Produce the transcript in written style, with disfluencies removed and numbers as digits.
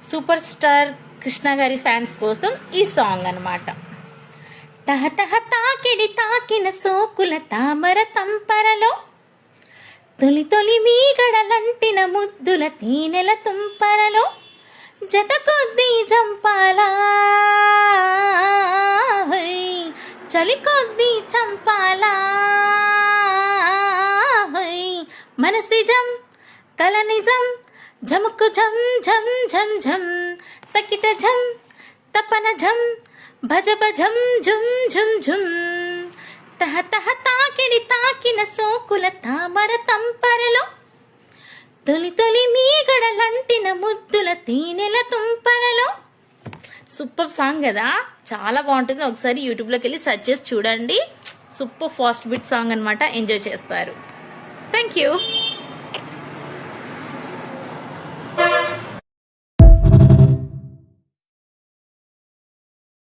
Super star Krishna గారి fans కోసం ఈ సాంగ్ అన్నమాట. తహతహ తాకిడి తాకిన సోకుల తామర తంపరలో తొలి తొలి మీగడలంటిన ముద్దుల తీనెల తుంపరలో జత కొద్దీ జంపాలా చలి కొద్దీ చంపాలా మనసిజం కలనిజం झमक झम झम झम झम तकिट झम तपन झम भज भजम झुम झुम झुम तह तह ताकिడి తాకిన సోకుల తామర తంపరలో తొలి తొలి మీగడలంటిన ముద్దుల తీనెల తుంపరలో. సూపర్ సాంగ్ కదా, చాలా బాగుంటుంది. ఒకసారి యూట్యూబ్లోకి వెళ్ళి సెర్చ్ చేసి చూడండి. సూపర్ ఫాస్ట్ బీట్ సాంగ్ అనమాట, ఎంజాయ్ చేస్తారు. Thank you.